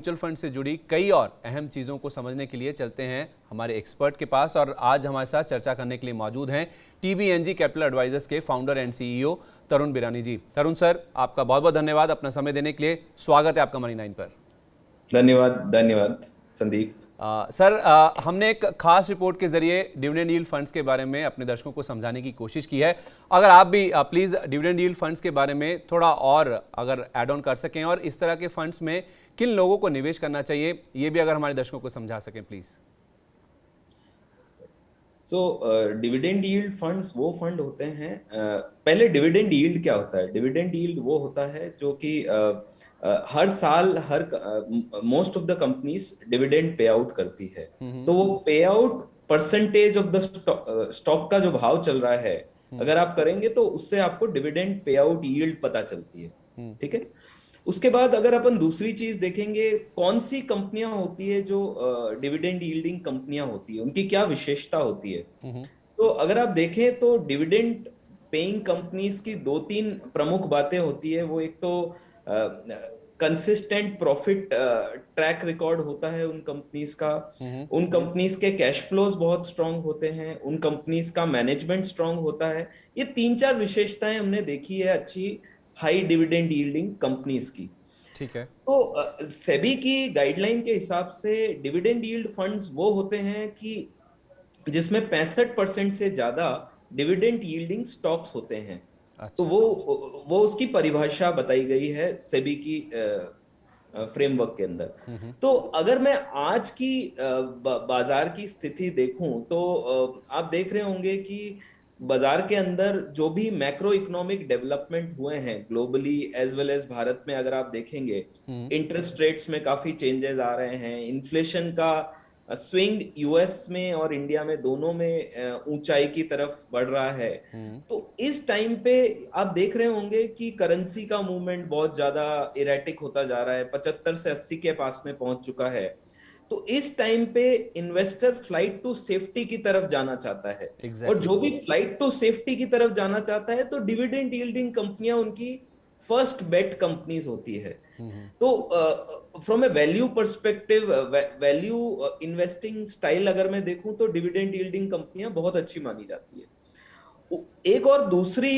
Mutual fund से जुड़ी कई और अहम चीज़ों को समझने के लिए चलते हैं हमारे एक्सपर्ट के पास। और आज हमारे साथ चर्चा करने के लिए मौजूद हैं TBNG कैपिटल एडवाइजर्स के founder and CEO Tarun Birani ji. Tarun sir, आपका बहुत बहुत धन्यवाद अपना समय देने के लिए। स्वागत है आपका मनी9 पर। धन्यवाद संदीप। सर, हमने एक खास रिपोर्ट के जरिए डिविडेंड यील्ड फंड्स के बारे में अपने दर्शकों को समझाने की कोशिश की है। अगर आप भी प्लीज़ डिविडेंड यील्ड फंड्स के बारे में थोड़ा और अगर ऐड ऑन कर सकें और इस तरह के फंड्स में किन लोगों को निवेश करना चाहिए, ये भी अगर हमारे दर्शकों को समझा सकें प्लीज़। डिविडेंड यील्ड फंड्स वो फंड होते हैं, पहले डिविडेंड यील्ड क्या होता है? डिविडेंड यील्ड वो होता है जो कि हर साल most of the companies dividend pay out करती है। तो वो पे out percentage of the stock का जो भाव चल रहा है, अगर आप करेंगे तो उससे आपको डिविडेंड पे आउट यील्ड पता चलती है। ठीक है। उसके बाद अगर अपन दूसरी चीज देखेंगे, कौन सी कंपनियां होती है जो डिविडेंड यील्डिंग कंपनियां होती है, उनकी क्या विशेषता होती है। तो अगर आप देखें तो डिविडेंड पेइंग कंपनीज की दो तीन प्रमुख बातें होती है। वो एक तो कंसिस्टेंट प्रॉफिट ट्रैक रिकॉर्ड होता है उन कंपनीज का। उन कंपनीज के कैश फ्लोज बहुत स्ट्रांग होते हैं। उन कंपनीज का मैनेजमेंट स्ट्रांग होता है। ये तीन चार विशेषताएं हमने देखी है अच्छी हाई डिविडेंड यील्डिंग कंपनीज की। ठीक है। तो सेबी की गाइडलाइन के हिसाब से डिविडेंड यील्ड फंड्स वो होते हैं कि जिसमें 65% से ज्यादा डिविडेंड यील्डिंग स्टॉक्स होते हैं। अच्छा। तो वो उसकी परिभाषा बताई गई है सेबी की फ्रेमवर्क के अंदर। तो अगर मैं आज की बाजार की स्थिति देखूं तो आप देख रहे होंगे कि बाजार के अंदर जो भी मैक्रो इकोनॉमिक डेवलपमेंट हुए हैं globally as well as Bharat में, अगर आप देखेंगे इंटरेस्ट रेट्स में काफी चेंजेस आ रहे हैं। इन्फ्लेशन का स्विंग यूएस में और इंडिया में दोनों में ऊंचाई की तरफ बढ़ रहा है। तो इस टाइम पे आप देख रहे होंगे कि करेंसी का मूवमेंट बहुत ज्यादा इरेटिक होता जा रहा है, 75 से 80 के पास में पहुंच चुका है। तो इस टाइम पे इन्वेस्टर फ्लाइट टू सेफ्टी की तरफ जाना चाहता है। और जो भी फ्लाइट टू सेफ्टी की तरफ जाना चाहता है तो डिविडेंड यील्डिंग कंपनियां उनकी फर्स्ट बेट कंपनीज होती है। तो from A value perspective, value investing style अगर मैं देखूं तो डिविडेंड यील्डिंग कंपनियां बहुत अच्छी मानी जाती है। एक और दूसरी,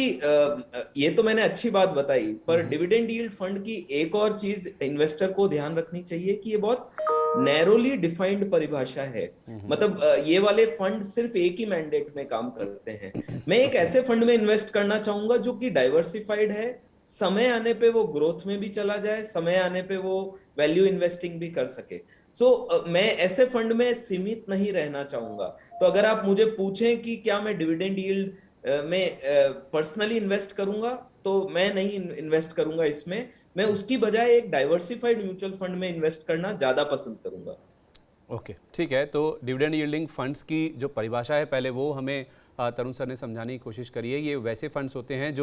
ये तो मैंने अच्छी बात बताई, पर डिविडेंड यील्ड फंड की एक और चीज इन्वेस्टर को ध्यान रखनी चाहिए कि ये बहुत नैरोली डिफाइंड परिभाषा है। मतलब ये वाले फंड सिर्फ एक ही मैंडेट में काम करते हैं। मैं एक ऐसे फंड में इन्वेस्ट करना चाहूंगा जो कि डाइवर्सिफाइड है, समय आने पे वो ग्रोथ में भी चला जाए, समय आने पे वो वैल्यू इन्वेस्टिंग भी कर सके। मैं ऐसे फंड में सीमित नहीं रहना चाहूंगा। तो अगर आप मुझे पूछें कि क्या मैं डिविडेंड यील्ड में पर्सनली इन्वेस्ट करूंगा, तो मैं नहीं इन्वेस्ट करूंगा इसमें। मैं उसकी बजाय एक डाइवर्सिफाइड म्यूचुअल फंड में इन्वेस्ट करना ज्यादा पसंद करूंगा। ओके, ठीक है। तो डिविडेंड यील्डिंग फंड्स की जो परिभाषा है पहले वो हमें तरुण सर ने समझाने की कोशिश करी है। ये वैसे फंड्स होते हैं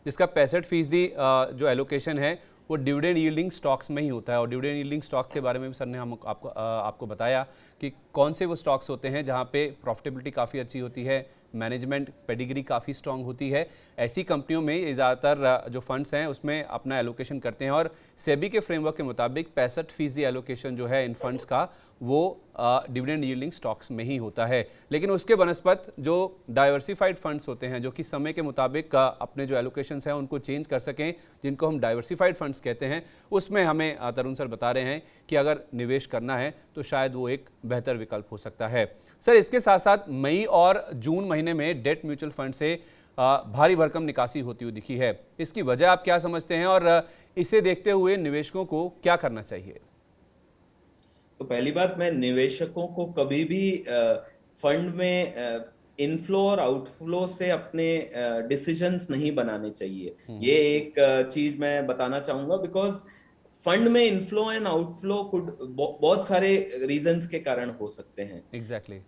जिसका 65% जो एलोकेशन है वो डिविडेंड यील्डिंग स्टॉक्स में ही होता है। और डिविडेंड यील्डिंग स्टॉक्स के बारे में भी सर ने आपको बताया कि कौन से वो स्टॉक्स होते हैं जहाँ पे प्रॉफिटेबिलिटी काफ़ी अच्छी होती है, मैनेजमेंट पेडिग्री काफ़ी स्ट्रांग होती है। ऐसी कंपनियों में ये ज़्यादातर जो फंड्स हैं उसमें अपना एलोकेशन करते हैं। और सेबी के फ्रेमवर्क के मुताबिक 65% एलोकेशन जो है इन फंड्स का वो डिविडेंड यील्डिंग स्टॉक्स में ही होता है। लेकिन उसके बनस्पत जो डाइवर्सिफाइड फंड्स होते हैं जो कि समय के मुताबिक अपने जो एलोकेशंस हैं उनको चेंज कर सकें, जिनको हम डाइवर्सिफाइड फंड्स कहते हैं, उसमें हमें तरुण सर बता रहे हैं कि अगर निवेश करना है तो शायद वो एक बेहतर विकल्प हो सकता है। सर, इसके साथ साथ मई और जून महीने में डेट म्यूचुअल फंड से भारी भरकम निकासी होती हुई दिखी है। इसकी वजह आप क्या समझते हैं और इसे देखते हुए निवेशकों को क्या करना चाहिए? तो पहली बात, मैं निवेशकों को कभी भी फंड में इनफ्लो और आउटफ्लो से अपने डिसीजंस नहीं बनाने चाहिए। ये एक चीज मैं बताना चाहूंगा, बिकॉज फंड में इनफ्लो एंड आउटफ्लो बहुत सारे रीजंस के कारण हो सकते हैं। एग्जैक्टली।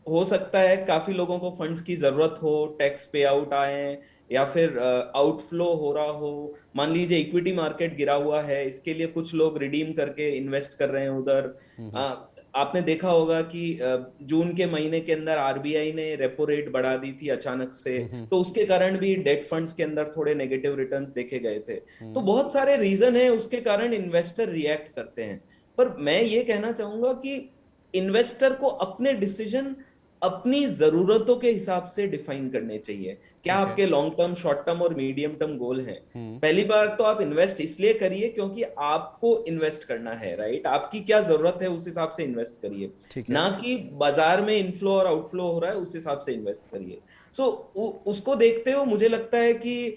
हो सकता है काफी लोगों को फंड्स की जरूरत हो, टैक्स पे आउट आए, या फिर आउटफ्लो हो रहा हो। मान लीजिए इक्विटी मार्केट गिरा हुआ है, इसके लिए कुछ लोग रिडीम करके इन्वेस्ट कर रहे हैं उधर। आपने देखा होगा कि जून के महीने के अंदर आरबीआई ने रेपो रेट बढ़ा दी थी अचानक से, तो उसके कारण भी डेट फंड्स के अंदर थोड़े नेगेटिव रिटर्न्स देखे गए थे। तो बहुत सारे रीजन है, उसके कारण इन्वेस्टर रिएक्ट करते हैं। पर मैं ये कहना चाहूंगा कि इन्वेस्टर को अपने डिसीजन अपनी जरूरतों के हिसाब से डिफाइन करने चाहिए। क्या ठीक है। आपके लॉन्ग टर्म, शॉर्ट टर्म और मीडियम टर्म गोल हैं? हम्म। पहली बार तो आप इन्वेस्ट इसलिए करिए क्योंकि आपको इन्वेस्ट करना है, राइट? आपकी क्या जरूरत है उस हिसाब से इन्वेस्ट करिए, ठीक है। ना कि बाजार में इनफ्लो और आउटफ्लो हो रहा है उस हिसाब से इन्वेस्ट करिए। सो उसको देखते हो मुझे लगता है कि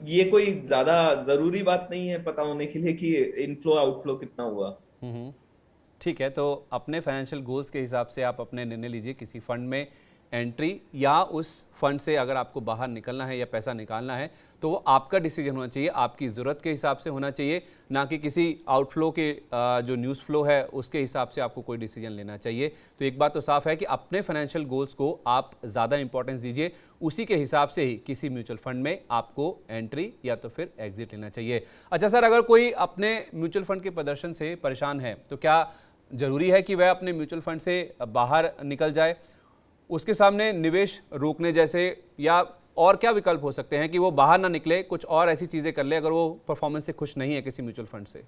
ये कोई ज्यादा जरूरी बात नहीं है पता होने के लिए कि इनफ्लो आउटफ्लो कितना हुआ। हम्म। ठीक है, तो अपने फाइनेंशियल गोल्स के हिसाब से आप अपने निर्णय लीजिए किसी फंड में एंट्री, या उस फंड से अगर आपको बाहर निकलना है या पैसा निकालना है तो वो आपका डिसीजन होना चाहिए, आपकी ज़रूरत के हिसाब से होना चाहिए, ना कि किसी आउटफ्लो के जो न्यूज़ फ्लो है उसके हिसाब से आपको कोई डिसीजन लेना चाहिए। तो एक बात तो साफ है कि अपने फाइनेंशियल गोल्स को आप ज़्यादा इंपॉर्टेंस दीजिए, उसी के हिसाब से ही किसी म्यूचुअल फंड में आपको एंट्री या तो फिर एग्जिट लेना चाहिए। अच्छा सर, अगर कोई अपने म्यूचुअल फंड के प्रदर्शन से परेशान है तो क्या जरूरी है कि वह अपने म्यूचुअल फंड से बाहर निकल जाए? उसके सामने निवेश रोकने जैसे या और क्या विकल्प हो सकते हैं कि वो बाहर ना निकले, कुछ और ऐसी चीजें कर ले अगर वो परफॉर्मेंस से खुश नहीं है किसी म्यूचुअल फंड से?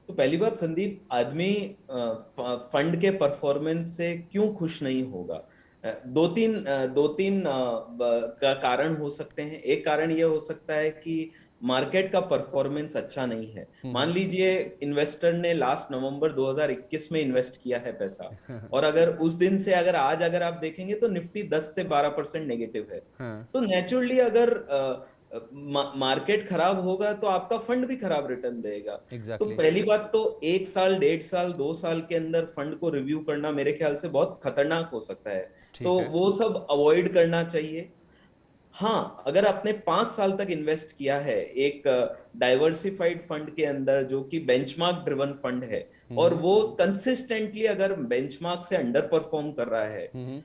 तो पहली बात संदीप, आदमी फंड के परफॉर्मेंस से क्यों खुश नहीं होगा? दो तीन का कारण हो सकते हैं। एक कारण ये हो सकता है कि मार्केट का परफॉर्मेंस अच्छा नहीं है। मान लीजिए इन्वेस्टर ने लास्ट नवंबर 2021 में इन्वेस्ट किया है पैसा, और अगर उस दिन से अगर आज अगर आप देखेंगे तो निफ्टी 10 से 12% नेगेटिव है। हाँ। तो नेचुरली अगर मार्केट खराब होगा तो आपका फंड भी खराब रिटर्न देगा। तो एग्जैक्टली। पहली बात तो 1 साल, 1.5 साल, 2 साल के अंदर फंड को रिव्यू करना मेरे ख्याल से बहुत खतरनाक हो सकता है। तो ठीक है। वो सब अवॉइड करना चाहिए। हाँ, अगर आपने 5 साल तक इन्वेस्ट किया है एक डाइवर्सिफाइड फंड के अंदर जो कि बेंचमार्क ड्रिवन फंड है, और वो कंसिस्टेंटली अगर बेंचमार्क से अंडर परफॉर्म कर रहा है,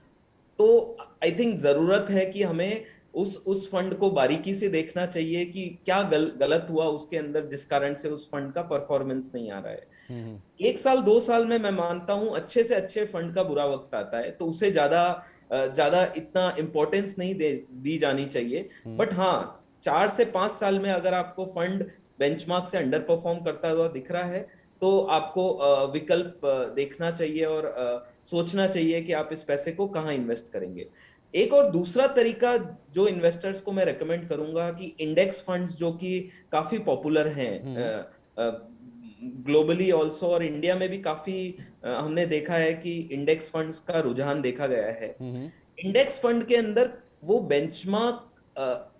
तो आई थिंक जरूरत है कि हमें उस फंड को बारीकी से देखना चाहिए कि क्या गलत हुआ उसके अंदर जिस कारण से उस फंड का परफॉर्मेंस नहीं आ रहा है। 1 साल 2 साल में मैं मानता हूं अच्छे से अच्छे फंड का बुरा वक्त आता है, तो उसे ज्यादा इतना इंपॉर्टेंस नहीं दी जानी चाहिए। बट हाँ, 4 से 5 साल में अगर आपको फंड बेंचमार्क से अंडर परफॉर्म करता हुआ दिख रहा है तो आपको विकल्प देखना चाहिए और सोचना चाहिए कि आप इस पैसे को कहाँ इन्वेस्ट करेंगे। एक और दूसरा तरीका जो इन्वेस्टर्स को मैं रेकमेंड करूंगा कि इंडेक्स फंड्स जो कि काफी पॉपुलर हैं ग्लोबली ऑल्सो, और इंडिया में भी काफी हमने देखा है कि इंडेक्स फंड्स का रुझान देखा गया है। इंडेक्स फंड के अंदर वो बेंचमार्क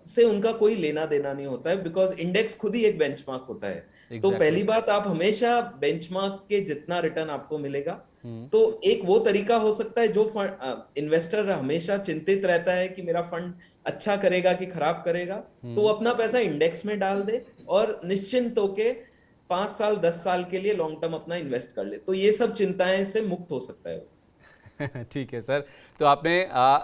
से उनका कोई लेना देना नहीं होता है, बिकॉज इंडेक्स खुद ही एक बेंचमार्क होता है। तो पहली बात, आप हमेशा बेंचमार्क के जितना रिटर्न आपको मिलेगा। तो एक वो तरीका हो सकता है जो इन्वेस्टर हमेशा चिंतित रहता है कि मेरा फंड अच्छा करेगा कि खराब करेगा, तो वो अपना पैसा इंडेक्स में डाल दे और निश्चिंत होके 5 साल 10 साल के लिए लॉन्ग टर्म अपना इन्वेस्ट कर ले, तो ये सब चिंताएं से मुक्त हो सकता है। ठीक है सर, तो आपने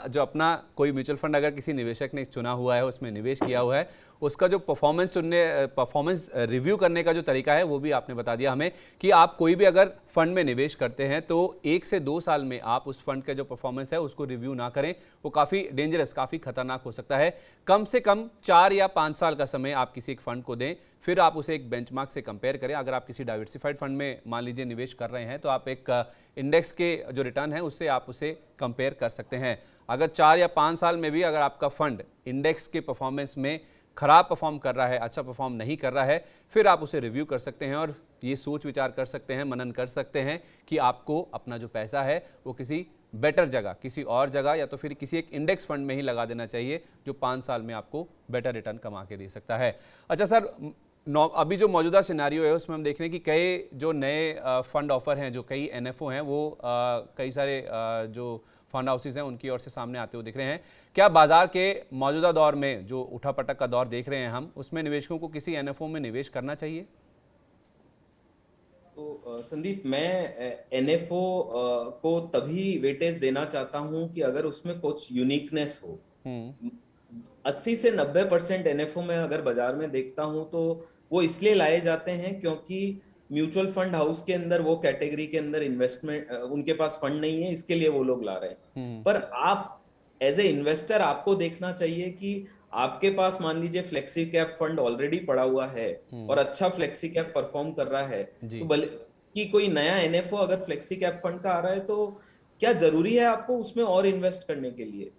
जो अपना कोई म्यूचुअल फंड अगर किसी निवेशक ने चुना हुआ है, उसमें निवेश किया हुआ है, उसका जो परफॉर्मेंस रिव्यू करने का जो तरीका है वो भी आपने बता दिया हमें कि आप कोई भी अगर फंड में निवेश करते हैं तो 1 से 2 साल में आप उस फंड का जो परफॉर्मेंस है उसको रिव्यू ना करें, वो काफ़ी डेंजरस, काफ़ी खतरनाक हो सकता है। कम से कम 4 या 5 साल का समय आप किसी एक फंड को दें, फिर आप उसे एक बेंचमार्क से कंपेयर करें। अगर आप किसी डाइवर्सिफाइड फंड में मान लीजिए निवेश कर रहे हैं तो आप एक इंडेक्स के जो रिटर्न है उससे आप उसे कंपेयर कर सकते हैं। अगर 4 या 5 साल में भी अगर आपका फंड इंडेक्स के परफॉर्मेंस में खराब परफॉर्म कर रहा है, अच्छा परफॉर्म नहीं कर रहा है, फिर आप उसे रिव्यू कर सकते हैं और ये सोच विचार कर सकते हैं, मनन कर सकते हैं कि आपको अपना जो पैसा है वो किसी बेटर जगह, किसी और जगह या तो फिर किसी एक इंडेक्स फंड में ही लगा देना चाहिए जो 5 साल में आपको बेटर रिटर्न कमा के दे सकता है। अच्छा सर, अभी जो मौजूदा सिनारियो है उसमें हम देख रहे हैं कि कई जो नए फंड ऑफर हैं, जो कई एनएफओ हैं, वो कई सारे जो फंड हाउसेज हैं उनकी ओर से सामने आते हुए दिख रहे हैं। क्या बाजार के मौजूदा दौर में जो उठापटक का दौर देख रहे हैं हम, उसमें निवेशकों को किसी एनएफओ में निवेश करना चाहिए? तो संदीप, मैं एनएफओ को तभी वेटेज देना चाहता हूं कि अगर उसमें कुछ यूनिकनेस हो। 80 से 90% एनएफओ में अगर बाजार में देखता हूं तो वो इसलिए लाए जाते हैं क्योंकि म्यूचुअल फंड हाउस के अंदर वो कैटेगरी के अंदर इन्वेस्टमेंट उनके पास फंड नहीं है, इसके लिए वो लोग ला रहे हैं। पर आप एज ए इन्वेस्टर आपको देखना चाहिए कि आपके पास मान लीजिए फ्लेक्सी कैप फंड ऑलरेडी पड़ा हुआ है और अच्छा फ्लेक्सी कैप परफॉर्म कर रहा है, जी। तो भले कि कोई नया एनएफओ अगर फ्लेक्सी कैप फंड का आ रहा है तो क्या जरूरी है आपको उसमें और इन्वेस्ट करने के लिए?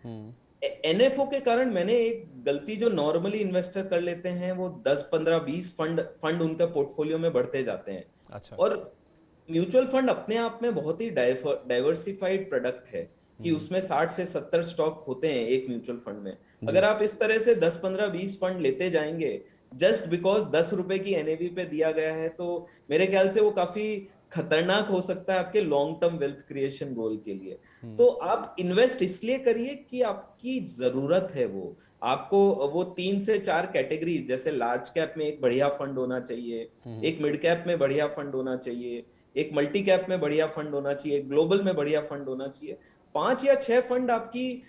एनएफओ के कारण मैंने एक गलती जो नॉर्मली इन्वेस्टर कर लेते हैं, वो 10 15 20 फंड उनका पोर्टफोलियो में बढ़ते जाते हैं। अच्छा। और म्यूचुअल फंड अपने आप में बहुत ही डाइवर्सिफाइड प्रोडक्ट है कि उसमें 60 से 70 स्टॉक होते हैं एक म्यूचुअल फंड में। अगर आप इस तरह से 10 15 20 फंड लेते जाएंगे जस्ट बिकॉज 10 रुपए की एनएवी पे दिया गया है, तो मेरे ख्याल से वो काफी खतरनाक हो सकता है आपके लॉन्ग टर्म वेल्थ क्रिएशन गोल के लिए। तो आप इन्वेस्ट इसलिए करिए कि आपकी जरूरत है वो। आपको वो 3 से 4 कैटेगरी, जैसे लार्ज कैप में एक बढ़िया फंड होना चाहिए, एक मिड कैप में बढ़िया फंड होना चाहिए, एक मल्टी कैप में बढ़िया फंड होना चाहिए, ग्लोबल में बढ़िया फंड होना चाहिए। 5 या 6 फंड आपकी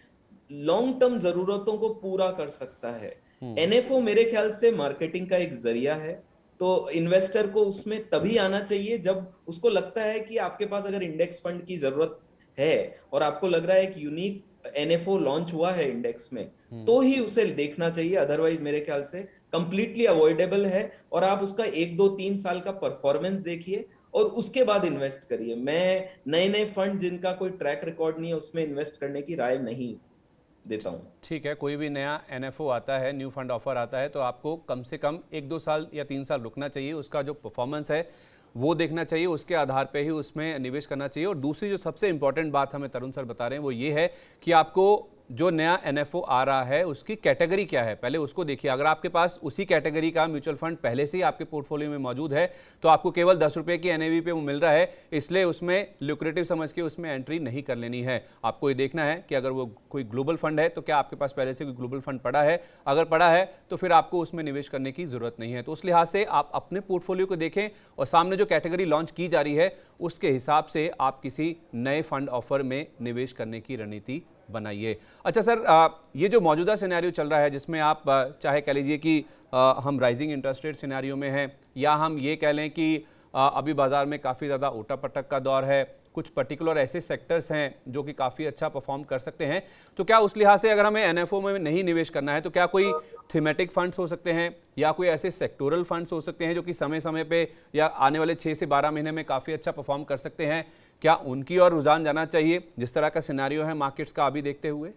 लॉन्ग टर्म जरूरतों को पूरा कर सकता है। एनएफओ मेरे ख्याल से मार्केटिंग का एक जरिया है, तो इन्वेस्टर को उसमें तभी आना चाहिए जब उसको लगता है कि आपके पास अगर इंडेक्स फंड की जरूरत है और आपको लग रहा है कि यूनिक एनएफओ लॉन्च हुआ है इंडेक्स में, तो ही उसे देखना चाहिए। अदरवाइज मेरे ख्याल से कंप्लीटली अवॉइडेबल है, और आप उसका 1 2 3 साल का परफॉर्मेंस देखिए और उसके बाद इन्वेस्ट करिए। मैं नए नए फंड जिनका कोई ट्रैक रिकॉर्ड नहीं है उसमें इन्वेस्ट करने की राय नहीं देता हूं। ठीक है, कोई भी नया एनएफओ आता है, न्यू फंड ऑफर आता है, तो आपको कम से कम 1 2 साल या 3 साल रुकना चाहिए, उसका जो परफॉर्मेंस है वो देखना चाहिए, उसके आधार पे ही उसमें निवेश करना चाहिए। और दूसरी जो सबसे इंपॉर्टेंट बात हमें तरुण सर बता रहे हैं वो ये है कि आपको जो नया एनएफओ आ रहा है उसकी कैटेगरी क्या है, पहले उसको देखिए। अगर आपके पास उसी कैटेगरी का म्यूचुअल फंड पहले से ही आपके पोर्टफोलियो में मौजूद है तो आपको केवल 10 रुपये की एनएवी पे वो मिल रहा है, इसलिए उसमें ल्यूक्रेटिव समझ के उसमें एंट्री नहीं कर लेनी है। आपको ये देखना है कि अगर वो कोई ग्लोबल फंड है तो क्या आपके पास पहले से कोई ग्लोबल फंड पड़ा है, अगर पड़ा है तो फिर आपको उसमें निवेश करने की जरूरत नहीं है। तो उस लिहाज से आप अपने पोर्टफोलियो को देखें और सामने जो कैटेगरी लॉन्च की जा रही है उसके हिसाब से आप किसी नए फंड ऑफर में निवेश करने की रणनीति बनाइए। अच्छा सर, ये जो मौजूदा सिनेरियो चल रहा है जिसमें आप चाहे कह लीजिए कि हम राइजिंग इंटरेस्ट रेट सिनेरियो में हैं, या हम ये कह लें कि अभी बाज़ार में काफ़ी ज़्यादा ओटा पटक का दौर है, कुछ पर्टिकुलर ऐसे सेक्टर्स हैं जो कि काफ़ी अच्छा परफॉर्म कर सकते हैं, तो क्या उस लिहाज से अगर हमें एनएफओ में नहीं निवेश करना है तो क्या कोई थीमेटिक फंड्स हो सकते हैं या कोई ऐसे सेक्टोरल फंड्स हो सकते हैं जो कि समय समय पे या आने वाले 6 से 12 महीने में काफ़ी अच्छा परफॉर्म कर सकते हैं? क्या उनकी ओर रुझान जाना चाहिए जिस तरह का सिनेरियो है मार्केट्स का अभी देखते हुए?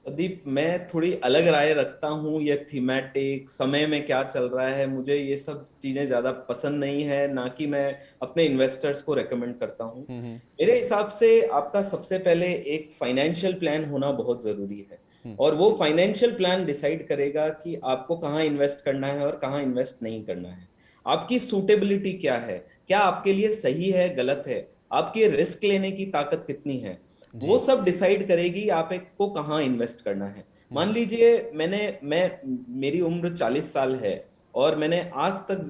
दीप, मैं थोड़ी अलग राय रखता हूँ। ये थीमेटिक समय में क्या चल रहा है, मुझे ये सब चीजें ज्यादा पसंद नहीं है, ना कि मैं अपने इन्वेस्टर्स को रेकमेंड करता हूँ। मेरे हिसाब से आपका सबसे पहले एक फाइनेंशियल प्लान होना बहुत जरूरी है, और वो फाइनेंशियल प्लान डिसाइड करेगा कि आपको कहाँ इन्वेस्ट करना है और कहाँ इन्वेस्ट नहीं करना है। आपकी सूटेबिलिटी क्या है, क्या आपके लिए सही है, गलत है, आपकी रिस्क लेने की ताकत कितनी है, वो सब डिसाइड करेगी आप एक को कहाँ इन्वेस्ट करना है। मान लीजिए मेरी उम्र 40 साल है और मैंने आज तक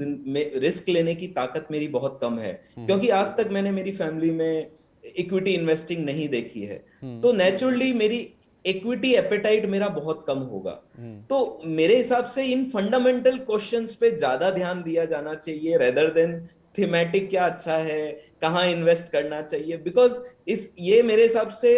रिस्क लेने की ताकत मेरी बहुत कम है, क्योंकि आज तक मैंने मेरी फैमिली में इक्विटी इन्वेस्टिंग नहीं देखी है। तो नेचुरली मेरी इक्विटी एपेटाइट मेरा बहुत कम होगा। तो मेरे हिसाब से इन फंडामेंटल क्वेश्चंस पे ज्यादा ध्यान दिया जाना चाहिए रेदर देन थीमेटिक क्या अच्छा है, कहाँ इन्वेस्ट करना चाहिए। बिकॉज ये मेरे हिसाब से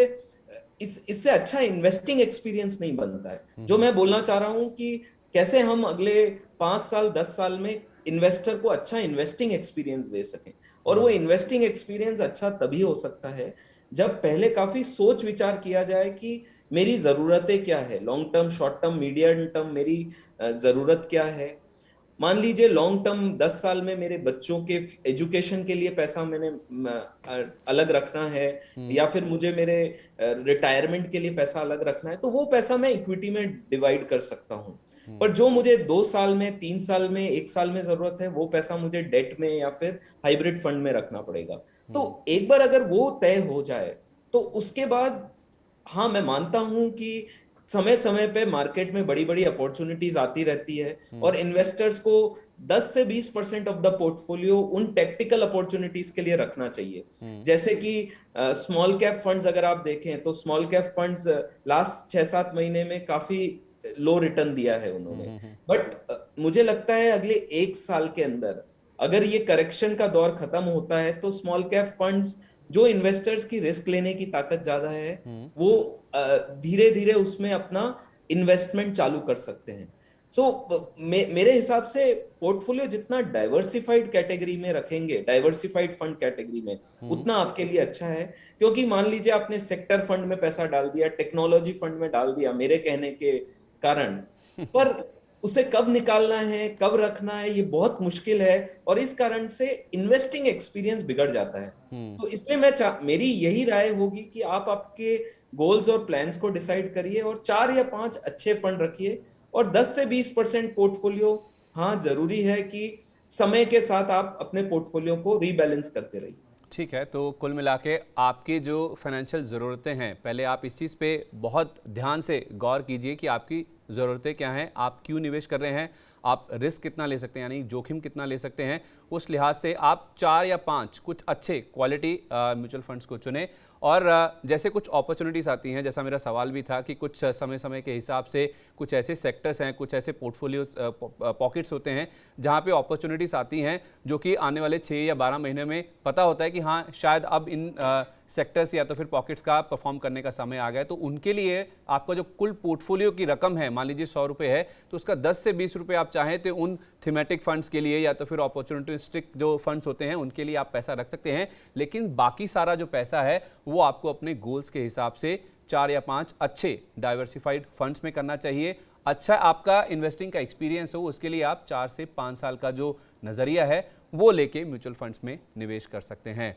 इससे अच्छा इन्वेस्टिंग एक्सपीरियंस नहीं बनता है। जो मैं बोलना चाह रहा हूं कि कैसे हम अगले 5 साल 10 साल में इन्वेस्टर को अच्छा इन्वेस्टिंग एक्सपीरियंस दे सकें। और वो इन्वेस्टिंग एक्सपीरियंस अच्छा तभी हो सकता है जब पहले काफी सोच विचार किया जाए कि मेरी जरूरतें क्या है, long term, short term, medium term मेरी जरूरत क्या है। मान लीजिए लॉन्ग टर्म 10 साल में मेरे बच्चों के एजुकेशन के लिए पैसा मैंने अलग रखना है, या फिर मुझे मेरे रिटायरमेंट के लिए पैसा अलग रखना है, तो वो पैसा मैं इक्विटी में डिवाइड कर सकता हूँ। पर जो मुझे 2 साल में, 3 साल में, 1 साल में जरूरत है, वो पैसा मुझे डेट में या फिर हाइब्रिड फंड में रखना पड़ेगा। तो एक बार अगर वो तय हो जाए तो उसके बाद हाँ, मैं मानता हूं कि समय समय पे मार्केट में बड़ी बड़ी अपॉर्चुनिटीज आती रहती है, और इन्वेस्टर्स को 10 से 20% ऑफ द पोर्टफोलियो उन टेक्टिकल अपॉर्चुनिटीज के लिए रखना चाहिए। जैसे कि स्मॉल कैप फंड्स अगर आप देखें तो स्मॉल कैप फंड्स लास्ट 6-7 महीने में काफी लो रिटर्न दिया है उन्होंने। बट मुझे लगता है अगले 1 साल के अंदर अगर ये करेक्शन का दौर खत्म होता है तो स्मॉल कैप फंड्स, जो इन्वेस्टर्स की रिस्क लेने की ताकत ज्यादा है, वो धीरे धीरे उसमें अपना इन्वेस्टमेंट चालू कर सकते हैं। मेरे हिसाब से पोर्टफोलियो जितना डाइवर्सिफाइड कैटेगरी में रखेंगे, डाइवर्सिफाइड फंड कैटेगरी में, उतना आपके लिए अच्छा है। क्योंकि मान लीजिए आपने सेक्टर फंड में पैसा डाल दिया, टेक्नोलॉजी फंड में डाल दिया मेरे कहने के कारण, पर उसे कब निकालना है, कब रखना है, ये बहुत मुश्किल है और इस कारण से इन्वेस्टिंग एक्सपीरियंस बिगड़ जाता है। तो इसलिए मेरी यही राय होगी कि आप आपके गोल्स और प्लान्स को डिसाइड करिए और 4 या 5 अच्छे फंड रखिए और 10 से 20% पोर्टफोलियो, हाँ जरूरी है कि समय के साथ आप अपने पोर्टफोलियो को रीबैलेंस करते रहिए। ठीक है, तो कुल मिला के आपकी जो फाइनेंशियल ज़रूरतें हैं, पहले आप इस चीज़ पे बहुत ध्यान से गौर कीजिए कि आपकी ज़रूरतें क्या हैं, आप क्यों निवेश कर रहे हैं, आप रिस्क कितना ले सकते हैं, यानी जोखिम कितना ले सकते हैं। उस लिहाज से आप 4 या 5 कुछ अच्छे क्वालिटी म्यूचुअल फंड्स को चुनें। और जैसे कुछ अपॉर्चुनिटीज़ आती हैं, जैसा मेरा सवाल भी था कि कुछ समय समय के हिसाब से कुछ ऐसे सेक्टर्स हैं, कुछ ऐसे पोर्टफोलियो पॉकेट्स होते हैं जहाँ पे अपॉर्चुनिटीज़ आती हैं जो कि आने वाले 6 या 12 महीने में पता होता है कि हाँ शायद अब इन सेक्टर्स या तो फिर पॉकेट्स का परफॉर्म करने का समय आ गया। तो उनके लिए आपका जो कुल पोर्टफोलियो की रकम है, मान लीजिए 100 रुपये है, तो उसका 10 से 20 रुपये आप चाहें तो उन थीमेटिक फंड्स के लिए या तो फिर अपॉर्चुनिटिस्टिक जो फंड्स होते हैं उनके लिए आप पैसा रख सकते हैं। लेकिन बाकी सारा जो पैसा है वो आपको अपने गोल्स के हिसाब से 4 या 5 अच्छे डाइवर्सिफाइड फंड्स में करना चाहिए। अच्छा आपका इन्वेस्टिंग का एक्सपीरियंस हो, उसके लिए आप 4 से 5 साल का जो नज़रिया है वो लेके म्यूचुअल फंड्स में निवेश कर सकते हैं।